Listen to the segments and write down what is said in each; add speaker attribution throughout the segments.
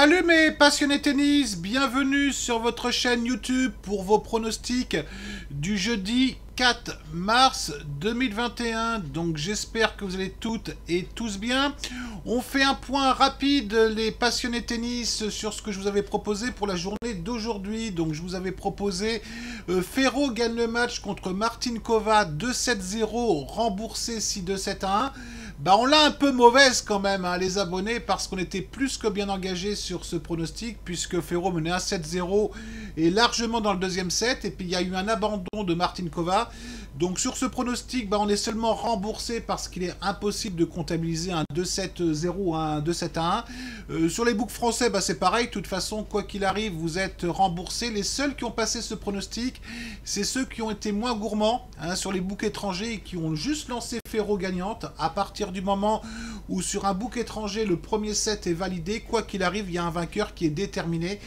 Speaker 1: Salut mes passionnés tennis, bienvenue sur votre chaîne YouTube pour vos pronostics du jeudi 4 mars 2021. Donc j'espère que vous allez toutes et tous bien. On fait un point rapide les passionnés tennis sur ce que je vous avais proposé pour la journée d'aujourd'hui. Donc je vous avais proposé Ferro gagne le match contre Martincova 2-7-0, remboursé 6-2-7-1. Bah on l'a un peu mauvaise quand même, hein, les abonnés, parce qu'on était plus que bien engagés sur ce pronostic, puisque Ferro menait 1-7-0 et largement dans le deuxième set, et puis il y a eu un abandon de Martincova. Donc sur ce pronostic, bah, on est seulement remboursé parce qu'il est impossible de comptabiliser un 2-7-0 ou un 2-7-1. Sur les books français, bah, c'est pareil, de toute façon, quoi qu'il arrive, vous êtes remboursé. Les seuls qui ont passé ce pronostic, c'est ceux qui ont été moins gourmands, hein, sur les books étrangers et qui ont juste lancé Ferro gagnante. À partir du moment où sur un book étranger, le premier set est validé, quoi qu'il arrive, il y a un vainqueur qui est déterminé.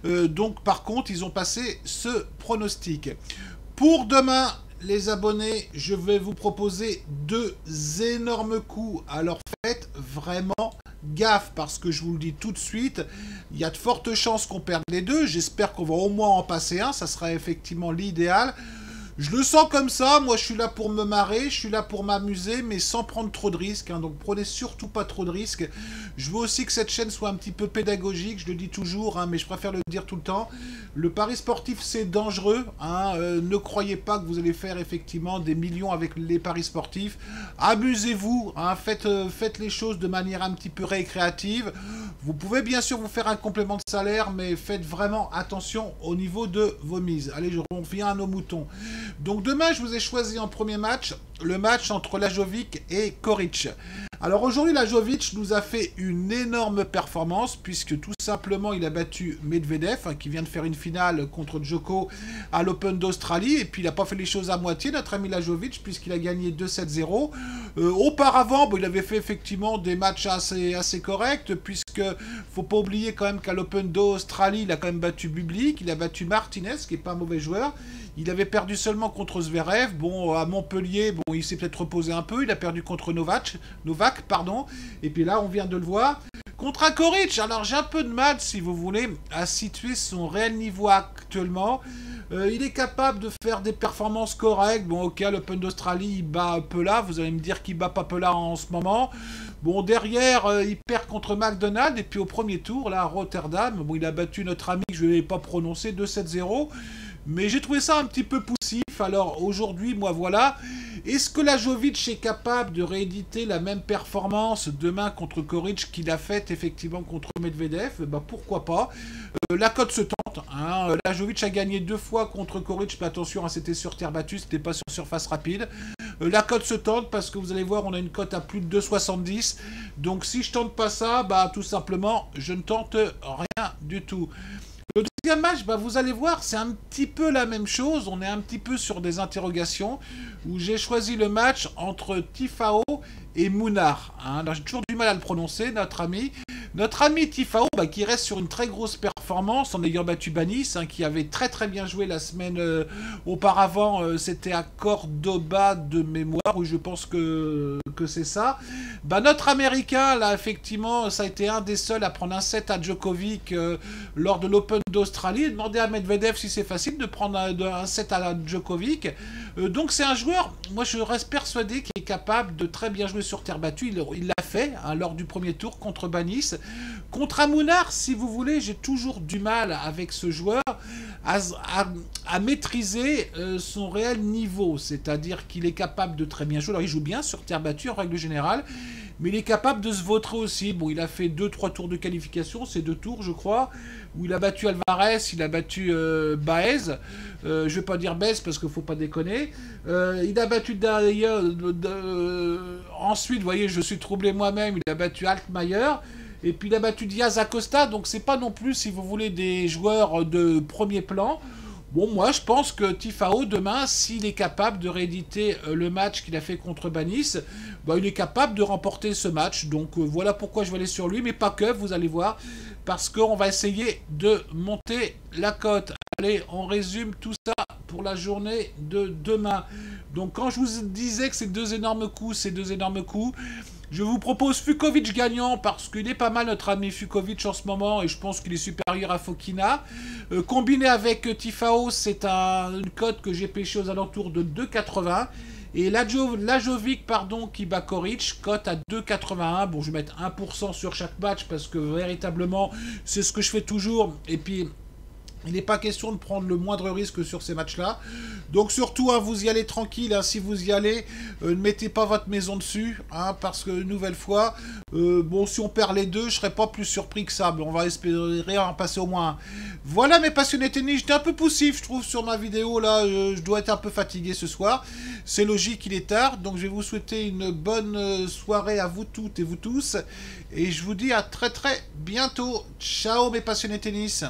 Speaker 1: Donc par contre, ils ont passé ce pronostic. Pour demain, les abonnés, je vais vous proposer deux énormes coups. Alors faites vraiment gaffe, parce que je vous le dis tout de suite, il y a de fortes chances qu'on perde les deux. J'espère qu'on va au moins en passer un, ça sera effectivement l'idéal. Je le sens comme ça, moi je suis là pour me marrer, je suis là pour m'amuser, mais sans prendre trop de risques, hein, donc prenez surtout pas trop de risques. Je veux aussi que cette chaîne soit un petit peu pédagogique, je le dis toujours, hein, mais je préfère le dire tout le temps. Le pari sportif c'est dangereux, hein, ne croyez pas que vous allez faire effectivement des millions avec les paris sportifs. Amusez-vous, hein, faites les choses de manière un petit peu récréative. Vous pouvez bien sûr vous faire un complément de salaire, mais faites vraiment attention au niveau de vos mises. Allez, je reviens à nos moutons. Donc demain, je vous ai choisi en premier match, le match entre Lajovic et Coric. Alors aujourd'hui, Lajovic nous a fait une énorme performance, puisque tout simplement, il a battu Medvedev, hein, qui vient de faire une finale contre Djoko à l'Open d'Australie, et puis il n'a pas fait les choses à moitié, notre ami Lajovic, puisqu'il a gagné 2-7-0. Auparavant, bon, il avait fait effectivement des matchs assez corrects, puisque faut pas oublier quand même qu'à l'Open d'Australie, il a quand même battu Bublik, il a battu Martinez, qui est pas un mauvais joueur. Il avait perdu seulement contre Zverev. Bon, à Montpellier, bon, il s'est peut-être reposé un peu. Il a perdu contre Novak, pardon. Et puis là, on vient de le voir. Contre un Coric, alors j'ai un peu de mal, si vous voulez, à situer son réel niveau actuellement. Il est capable de faire des performances correctes. Bon, ok, l'Open d'Australie, il bat Pella. Vous allez me dire qu'il bat pas Pella en ce moment. Bon, derrière, il perd contre McDonald. Et puis au premier tour, là, à Rotterdam, bon, il a battu notre ami que je ne vais pas prononcer, 2-7-0. Mais j'ai trouvé ça un petit peu poussif. Alors aujourd'hui, moi voilà. Est-ce que Lajovic est capable de rééditer la même performance demain contre Coric qu'il a faite effectivement contre Medvedev? Bah, pourquoi pas. La cote se tente. Hein. Lajovic a gagné 2 fois contre Coric. Mais attention, hein, c'était sur terre battue, c'était pas sur surface rapide. La cote se tente parce que vous allez voir, on a une cote à plus de 2,70. Donc si je tente pas ça, bah tout simplement, je ne tente rien du tout. Le deuxième match, bah, vous allez voir, c'est un petit peu la même chose. On est un petit peu sur des interrogations où j'ai choisi le match entre Tifao et Munar. Hein. J'ai toujours du mal à le prononcer, notre ami. Notre ami Tifao, bah, qui reste sur une très grosse performance en ayant battu Banis, hein, qui avait très très bien joué la semaine auparavant. C'était à Cordoba de mémoire, où je pense que c'est ça. Bah, notre Américain, là, effectivement, ça a été un des seuls à prendre un set à Djokovic lors de l'Open d'Australie. Demandez à Medvedev si c'est facile de prendre un set à Djokovic. Donc c'est un joueur, moi je reste persuadé qu'il est capable de très bien jouer sur terre battue. Il l'a fait, hein, lors du premier tour contre Banis. Contre Amunar, si vous voulez, j'ai toujours du mal avec ce joueur à maîtriser son réel niveau. C'est-à-dire qu'il est capable de très bien jouer. Alors il joue bien sur terre battue en règle générale, mais il est capable de se vautrer aussi. Bon, il a fait 2-3 tours de qualification, c'est 2 tours je crois, où il a battu Alvarez, il a battu Baez. Je vais pas dire Baez parce qu'il faut pas déconner. Il a battu d'ailleurs... ensuite, vous voyez, je suis troublé moi-même, il a battu Altmaier. Et puis il a battu Diaz Acosta, donc c'est pas non plus, si vous voulez, des joueurs de premier plan. Bon, moi, je pense que Tifao, demain, s'il est capable de rééditer le match qu'il a fait contre Banis, bah, il est capable de remporter ce match. Donc, voilà pourquoi je vais aller sur lui, mais pas que, vous allez voir, parce qu'on va essayer de monter la cote. Allez, on résume tout ça pour la journée de demain. Donc, quand je vous disais que ces deux énormes coups, Je vous propose Fukovic gagnant parce qu'il est pas mal notre ami Fukovic en ce moment et je pense qu'il est supérieur à Fokina. Combiné avec Tifao, c'est une cote que j'ai pêché aux alentours de 2,80. Et Lajovic, pardon, qui bat Koric, cote à 2,81. Bon, je vais mettre 1% sur chaque match parce que véritablement, c'est ce que je fais toujours. Et puis, il n'est pas question de prendre le moindre risque sur ces matchs-là. Donc surtout, hein, vous y allez tranquille. Hein, si vous y allez, ne mettez pas votre maison dessus. Hein, parce que, nouvelle fois, bon, si on perd les deux, je ne serais pas plus surpris que ça. Mais on va espérer en passer au moins un. Voilà mes passionnés tennis. J'étais un peu poussif, je trouve, sur ma vidéo. Là, je dois être un peu fatigué ce soir. C'est logique, il est tard. Donc je vais vous souhaiter une bonne soirée à vous toutes et vous tous. Et je vous dis à très très bientôt. Ciao mes passionnés tennis.